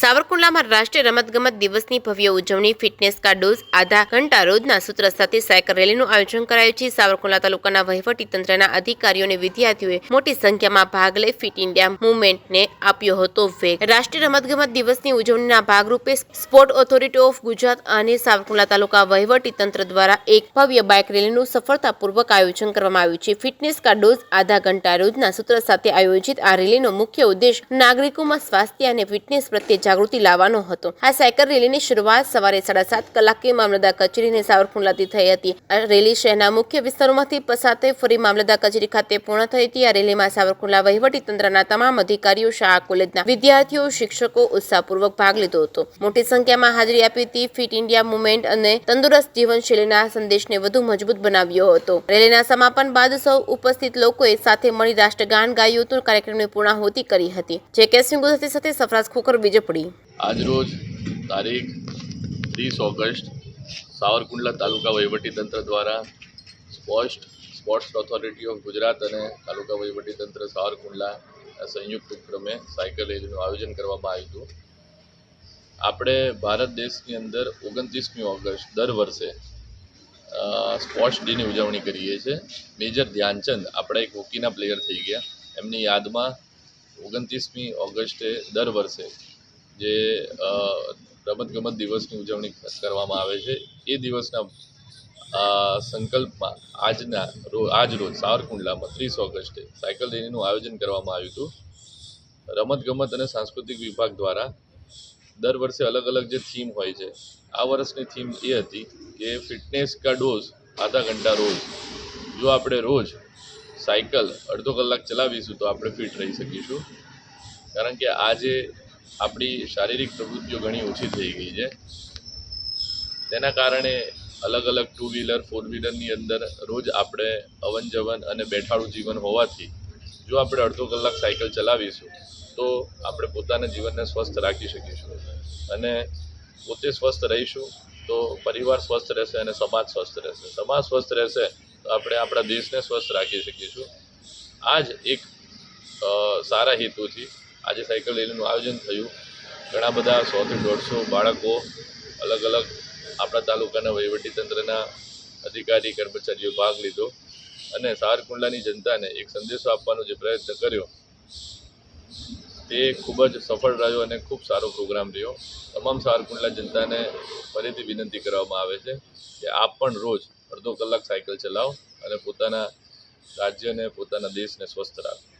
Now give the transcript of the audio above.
સાવરકુંડલામાં રાષ્ટ્રીય રમતગમત દિવસની ભવ્ય ઉજવણી ફિટનેસ કા ડોઝ આધા ઘંટા રોજના સૂત્ર સાથે સાયકલ રેલીનું આયોજન કરાયું છે। સાવરકુંડલા તાલુકાના વહીવટી તંત્રના અધિકારીઓ અને વિદ્યાર્થીઓએ મોટી સંખ્યામાં ભાગ લઈ ફિટ ઇન્ડિયા મુવમેન્ટને આપ્યો હતો વેગ। રાષ્ટ્રીય રમતગમત દિવસની ઉજવણીના ભાગરૂપે સ્પોર્ટ ઓથોરિટી ઓફ ગુજરાત અને સાવરકુંડલા તાલુકા વહીવટી તંત્ર દ્વારા એક ભવ્ય બાઇક રેલીનું સફળતાપૂર્વક આયોજન કરવામાં આવ્યું છે। ફિટનેસ કા ડોઝ આધા ઘંટા રોજના સૂત્ર સાથે આયોજિત આ રેલીનો મુખ્ય ઉદ્દેશ નાગરિકોમાં સ્વાસ્થ્ય અને ફિટનેસ પ્રત્યે જાગૃતિ લાવવાનો હતો। આ સાયકલ રેલીની શરૂઆત સવારે 7:30 કલાકે મામલતદાર કચેરીને સાવરકુંડલાથી થઈ હતી। આ રેલી શહેરના મુખ્ય વિસ્તારોમાંથી પસાર થઈ ફરી મામલતદાર કચેરી ખાતે પૂર્ણ થઈ હતી। આ રેલીમાં સાવરકુંડલા વહીવટી તંત્રના તમામ અધિકારીઓ, શાળા કોલેજના વિદ્યાર્થીઓ, શિક્ષકો ઉત્સાહપૂર્વક ભાગ લીધો હતો। મોટી સંખ્યામાં હાજરી આપી હતી। ફિટ ઇન્ડિયા મુવમેન્ટ અને તંદુરસ્ત જીવનશૈલીના સંદેશને વધુ મજબૂત બનાવ્યો હતો। રેલીના સમાપન બાદ સૌ ઉપસ્થિત લોકોએ સાથે મળી રાષ્ટ્રગાન ગાયું હતું। કાર્યક્રમની પૂર્ણાહુતિ કરી હતી। જે કે સિંહ ગુજરાતી સાથે સફરાજ ખોખર બીજપડી। આજરોજ તારીખ 30 ઓગસ્ટ સાવરકુંડલા તાલુકા વહીવટીતંત્ર દ્વારા સ્પોર્ટ્સ ઓથોરિટી ઓફ ગુજરાત અને તાલુકા વહીવટીતંત્ર સાવરકુંડલા સંયુક્ત ઉપક્રમે સાયકલ રેલીનું આયોજન કરવામાં આવ્યું હતું। આપણે ભારત દેશની અંદર 29મી ઓગસ્ટ દર વર્ષે સ્પોર્ટ્સ ડેની ઉજવણી કરીએ છીએ। મેજર ધ્યાનચંદ આપણે એક હોકીના પ્લેયર થઈ ગયા, એમની યાદમાં 29મી ઓગસ્ટે દર વર્ષે જે રમતગમત દિવસની ઉજવણી કરવામાં આવે છે। એ દિવસના સંકલ્પમાં આજ રોજ સાવરકુંડલામાં 30 ઓગસ્ટે સાયકલ રેલીનું આયોજન કરવામાં આવ્યું હતું। રમતગમત અને સાંસ્કૃતિક વિભાગ દ્વારા દર વર્ષે અલગ અલગ જે થીમ હોય છે, આ વર્ષની થીમ એ હતી કે ફિટનેસ કા ડોઝ આધા ઘંટા રોજ। જો આપણે રોજ સાયકલ અડધો કલાક ચલાવીશું તો આપણે ફિટ રહી શકીશું, કારણ કે આજે આપણી શારીરિક પ્રવૃત્તિઓ ઘણી ઓછી થઈ ગઈ છે। તેના કારણે અલગ અલગ 2 વ્હીલર 4 વ્હીલરની અંદર રોજ આપણે અવન જવન અને બેઠાડું જીવન હોવાથી જો આપણે અડધો કલાક સાયકલ ચલાવીશું તો આપણે પોતાના જીવનને સ્વસ્થ રાખી શકીશું, અને પોતે સ્વસ્થ રહીશું તો પરિવાર સ્વસ્થ રહેશે અને સમાજ સ્વસ્થ રહેશે। સમાજ સ્વસ્થ રહેશે તો આપણે આપણા દેશને સ્વસ્થ રાખી શકીશું। આ જ એક સારા હેતુથી આજે સાયકલ રેલીનું આયોજન થયું। ઘણા બધા 100 થી 150 બાળકો અલગ અલગ આપણા તાલુકાના વહીવટીતંત્રના અધિકારી કર્મચારીઓ ભાગ લીધો અને સાવરકુંડલાની જનતાને એક સંદેશો આપવાનો જે પ્રયત્ન કર્યો તે ખૂબ જ સફળ રહ્યો અને ખૂબ સારો પ્રોગ્રામ રહ્યો। તમામ સાવરકુંડલા જનતાને ફરીથી વિનંતી કરવામાં આવે છે કે આપ પણ રોજ અડધો કલાક સાયકલ ચલાવો અને પોતાના રાજ્યને પોતાના દેશને સ્વસ્થ રાખો।